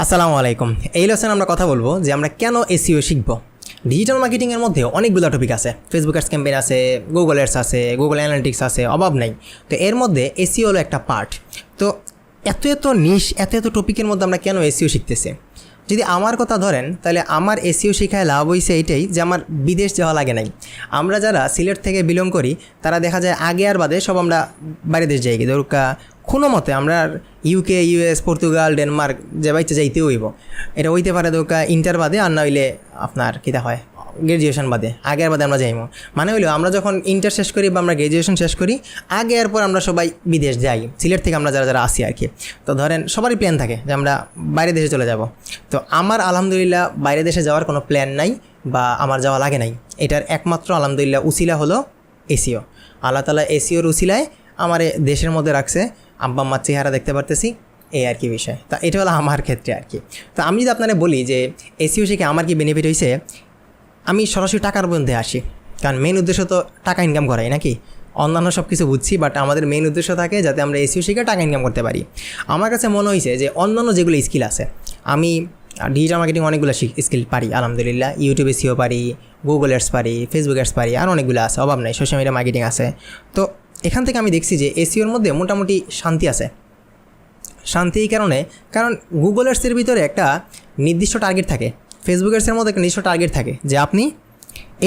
আসসালামু আলাইকুম। এই লেসনে আমরা কথা বলবো যে আমরা কেন এসইও শিখব। ডিজিটাল মার্কেটিংয়ের মধ্যে অনেকগুলো টপিক আছে। ফেসবুক অ্যাডস ক্যাম্পেইন আছে, গুগল অ্যাডস আছে, গুগল অ্যানালিটিক্স আছে, অভাব নাই। তো এর মধ্যে এসইও হলো একটা পার্ট। তো এত নিশ এত টপিকের মধ্যে আমরা কেন এসইও শিখতেছি। যদি আমার কথা ধরেন তাহলে আমার এসইও শেখায় লাভ হয়েছে এইটাই যে আমার বিদেশ যাওয়া লাগে নাই। আমরা যারা সিলেট থেকে বিলং করি তারা দেখা যায় আগে আর বাদে সব আমরা বাইরে দেশ যাই, দরকা কোনো মতে আমরা ইউকে, ইউএস, পর্তুগাল, ডেনমার্ক যে বাইতে যাইতে হইব। এটা হইতে পারে দরকার ইন্টার বাদে, আর না হইলে আপনার কীটা হয় গ্র্যাজুয়েশন বাদে, আগের বাদে আমরা যাইব। মানে হইলো আমরা যখন ইন্টার শেষ করি বা আমরা গ্র্যাজুয়েশন শেষ করি, আগে এরপর আমরা সবাই বিদেশ যাই। সিলেট থেকে আমরা যারা আসি আর কি। তো ধরেন সবারই প্ল্যান থাকে যে আমরা বাইরে দেশে চলে যাব। তো আমার আলহামদুলিল্লাহ বাইরে দেশে যাওয়ার কোনো প্ল্যান নাই বা আমার যাওয়া লাগে নাই। এটার একমাত্র আলহামদুলিল্লাহ উসিলা হলো এসইও। আল্লাহ তাআলা এসইওর উসিলায় আমার দেশের মধ্যে রাখছে। আব্বা আম্মার চেহারা দেখতে পারতেছি, এই আর কি বিষয়। তা এটা হলো আমার ক্ষেত্রে আর কি। তো আমি যদি আপনারা বলি যে এসইও শিখে আমার কি বেনিফিট হয়েছে, আমি সরাসরি টাকার মধ্যে আসি। কারণ মেন উদ্দেশ্য তো টাকা ইনকাম করাই নাকি। অন্যান্য সব কিছু বুঝছি, বাট আমাদের মেন উদ্দেশ্য থাকে যাতে আমরা এসইও শিখে টাকা ইনকাম করতে পারি। আমার কাছে মনে হয়েছে যে অন্যান্য যেগুলো স্কিল আছে, আমি ডিজিটাল মার্কেটিং অনেকগুলো স্কিল পারি আলহামদুলিল্লাহ। ইউটিউব এসইও পারি, গুগল অ্যাডস পারি, ফেসবুক অ্যাডস পারি, আর অনেকগুলো আছে, অভাব নাই। সোশ্যাল মিডিয়া মার্কেটিং আছে। তো এখান থেকে আমি দেখছি যে এসইওর মধ্যে মোটামুটি শান্তি আছে। শান্তি এই কারণে, কারণ গুগল অ্যাডসের ভিতরে একটা নির্দিষ্ট টার্গেট থাকে, ফেসবুক অ্যাডসের মধ্যে একটা নির্দিষ্ট টার্গেট থাকে যে আপনি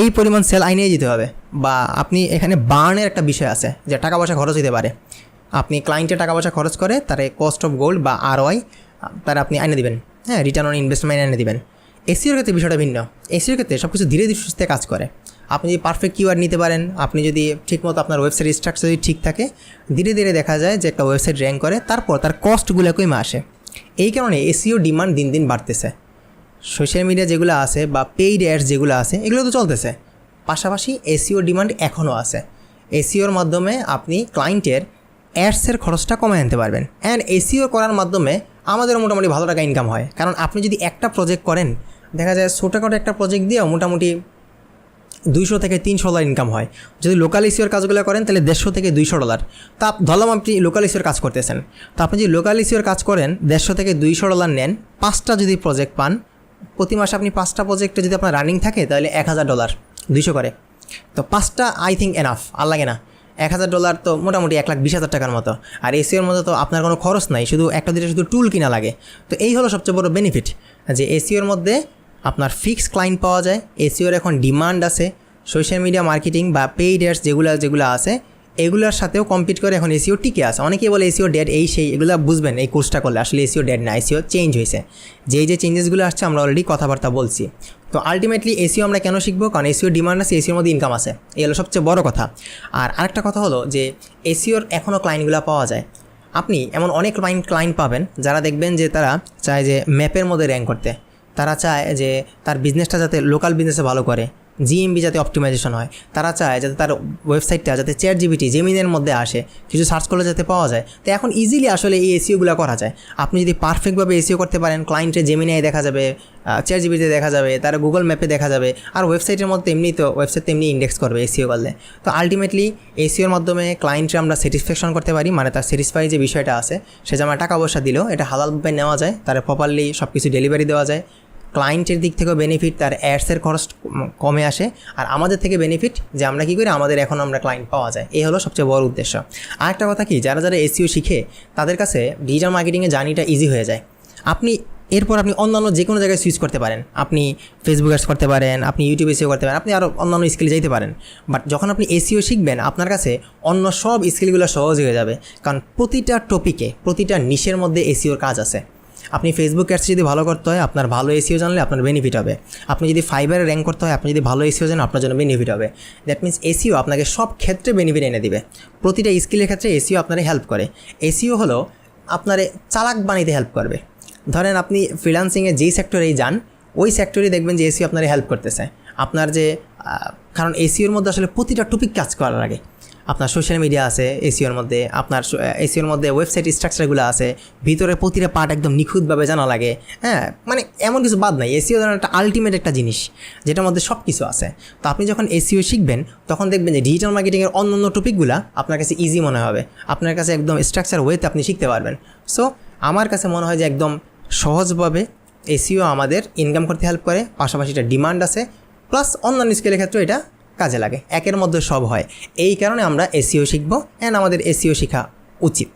এই পরিমাণ সেল আইনে দিতে হবে, বা আপনি এখানে বার্নের একটা বিষয় আছে যে টাকা পয়সা খরচ হতে পারে। আপনি ক্লায়েন্টের টাকা পয়সা খরচ করে তার কস্ট অফ গোল্ড বা আরওআই তারা আপনি আইনে দিবেন, হ্যাঁ, রিটার্ন অন ইনভেস্টমেন্ট এনে দিবেন। এসইওর ক্ষেত্রে বিষয়টা ভিন্ন। এসইওর ক্ষেত্রে সব কিছু ধীরে ধীরে সুস্থে কাজ করে। আপনি যদি পারফেক্ট কিওয়ার্ড নিতে পারেন, আপনি যদি ঠিকমতো আপনার ওয়েবসাইট স্ট্রাকচার যদি ঠিক থাকে, ধীরে ধীরে দেখা যায় যে একটা ওয়েবসাইট র্যাঙ্ক করে, তারপর তার কস্টগুলো কমে আসে। এই কারণে এসইও ডিমান্ড দিন দিন বাড়তেছে। সোশ্যাল মিডিয়া যেগুলো আছে বা পেইড অ্যাডস যেগুলো আছে এগুলো তো চলতেছে, পাশাপাশি এসইও ডিমান্ড এখনও আছে। এসইওর মাধ্যমে আপনি ক্লায়েন্টের অ্যাডসের খরচটা কমায় আনতে পারবেন। অ্যান্ড এসইও করার মাধ্যমে আমাদেরও মোটামুটি ভালো টাকা ইনকাম হয়। কারণ আপনি যদি একটা প্রজেক্ট করেন, দেখা যায় ছোটোখাটো একটা প্রজেক্ট দিয়েও মোটামুটি 200 থেকে 300 ডলার ইনকাম হয়। যদি লোকাল এসইওর কাজগুলো করেন তাহলে 150 থেকে 200 ডলার। তা ধরলাম আপনি লোকাল এসইওর কাজ করতেছেন, তো আপনি যদি লোকাল এসইওর কাজ করেন 150 থেকে 200 ডলার নেন, 5টা যদি প্রজেক্ট পান, প্রতি মাসে আপনি 5টা প্রজেক্টে যদি আপনার রানিং থাকে তাহলে 1000 ডলার, 200 করে। তো 5টা আই থিঙ্ক এনাফ, আর লাগে না। 1000 ডলার তো মোটামুটি 1,20,000 টাকার মতো। আর এসইওর মধ্যে তো আপনার কোনো খরচ নাই, শুধু একটা দুটো শুধু টুল কিনা লাগে। তো এই হলো সবচেয়ে বড় বেনিফিট, যে এসইওর মধ্যে আপনার ফিক্সড ক্লায়েন্ট পাওয়া যায়। এসইওর এখন ডিমান্ড আছে। সোশ্যাল মিডিয়া মার্কেটিং বা পেইড অ্যাডস যেগুলো আছে এগুলোর সাথেও কম্পিট করে এখন এসইও টিকে আছে। অনেকেই বলে এসইও ডেড, এই সেই, এগুলো বুঝবেন এই কোর্সটা করলে। আসলে এসইও ডেড না, এসইও চেঞ্জ হয়েছে। যে চেঞ্জেসগুলো আসছে আমরা অলরেডি কথাবার্তা বলছি। তো আলটিমেটলি এসইও আমরা কেন শিখবো? কারণ এসইও ডিমান্ড আছে, এসইওর মধ্যে ইনকাম আছে, এই হলো সবচেয়ে বড় কথা। আর আরেকটা কথা হলো যে এসইওর এখনও ক্লায়েন্টগুলো পাওয়া যায়। আপনি এমন অনেক ক্লায়েন্ট পাবেন যারা দেখবেন যে তারা চায় যে ম্যাপের মধ্যে র্যাঙ্ক করতে, তারা চায় যে তার বিজনেসটা যাতে লোকাল বিজনেসে ভালো করে, জিএমবি যাতে অপটিমাইজেশন হয়, তারা চায় যাতে তার ওয়েবসাইটটা যাতে চ্যাট জিপিটি, জেমিনের মধ্যে আসে, কিছু সার্চ করলে যাতে পাওয়া যায়। তো এখন ইজিলি আসলে এই এসইওগুলো করা যায়। আপনি যদি পারফেক্টভাবে এসইও করতে পারেন, ক্লায়েন্টের জেমিনায় দেখা যাবে, চ্যাট জিপিটিতে দেখা যাবে, তার গুগল ম্যাপে দেখা যাবে, আর ওয়েবসাইটের মধ্যে এমনি তো ওয়েবসাইট এমনি ইন্ডেক্স করবে এসইও করলে। তো আলটিমেটলি এসইওর মাধ্যমে ক্লায়েন্টকে আমরা স্যাটিসফ্যাকশন করতে পারি, মানে তার স্যাটিসফাই যে বিষয়টা আছে, সে যে আমরা টাকা পয়সা দিলেও এটা হালালভাবে নেওয়া যায়, তার প্রপারলি সব কিছু ডেলিভারি দেওয়া যায়। ক্লায়েন্টের দিক থেকেও বেনিফিট, তার অ্যাডসের খরচ কমে আসে, আর আমাদের থেকে বেনিফিট যে আমরা কী করি, আমাদের এখন আমরা ক্লায়েন্ট পাওয়া যায়। এই হলো সবচেয়ে বড় উদ্দেশ্য। আরেকটা কথা কি, যারা এসইও শিখে তাদের কাছে ডিজিটাল মার্কেটিংয়ের জার্নিটা ইজি হয়ে যায়। এরপর আপনি অন্যান্য যে কোনো জায়গায় সুইচ করতে পারেন। আপনি ফেসবুক অ্যাডস করতে পারেন, আপনি ইউটিউব এসইও করতে পারেন, আপনি আরও অন্যান্য স্কিলে যেতে পারেন। বাট যখন আপনি এসইও শিখবেন, আপনার কাছে অন্য সব স্কিলগুলো সহজ হয়ে যাবে। কারণ প্রতিটা টপিকে, প্রতিটা নিশের মধ্যে এসইওর কাজ আছে। আপনি ফেসবুক অ্যাডস যদি ভালো করতে হয়, আপনার ভালো এসইও জানলে আপনার বেনিফিট হবে। আপনি যদি ফাইবারে র্যাঙ্ক করতে হয়, আপনি যদি ভালো এসইও জানেন, আপনার জন্য বেনিফিট হবে। দ্যাট মিনস এসইও আপনাকে সব ক্ষেত্রে বেনিফিট এনে দিবে। প্রতিটা স্কিলের ক্ষেত্রে এসইও আপনারে হেল্প করে। এসইও হলো আপনারে চালাক বানাইতে হেল্প করবে। ধরেন আপনি ফ্রিল্যান্সিংয়ে যেই সেক্টরেই যান, ওই সেক্টরেই দেখবেন যে এসইও আপনারে হেল্প করতেছে। আপনার যে কারণ এসইওর মধ্যে আসলে প্রতিটা টপিক কাজ করার লাগে। আপনার সোশ্যাল মিডিয়া আছে এসইওর মধ্যে, আপনার এসইওর মধ্যে ওয়েবসাইট স্ট্রাকচারগুলো আছে, ভিতরে প্রতিটা পার্ট একদম নিখুঁতভাবে জানা লাগে। হ্যাঁ, মানে এমন কিছু বাদ নাই। এসইও যেন একটা আলটিমেট একটা জিনিস যেটার মধ্যে সব কিছু আছে। তো আপনি যখন এসইও শিখবেন তখন দেখবেন যে ডিজিটাল মার্কেটিংয়ের অন্য টপিকগুলো আপনার কাছে ইজি মনে হবে, আপনার কাছে একদম স্ট্রাকচার ওয়েতে আপনি শিখতে পারবেন। সো আমার কাছে মনে হয় যে একদম সহজভাবে এসইও আমাদের ইনকাম করতে হেল্প করে, পাশাপাশি এটা ডিমান্ড আছে, প্লাস অন্যান্য স্কিলের ক্ষেত্রেও এটা কাজে লাগে, একের মধ্যে সব হয়। এই কারণে আমরা এসইও শিখবো অ্যান্ড আমাদের এসইও শেখা উচিত।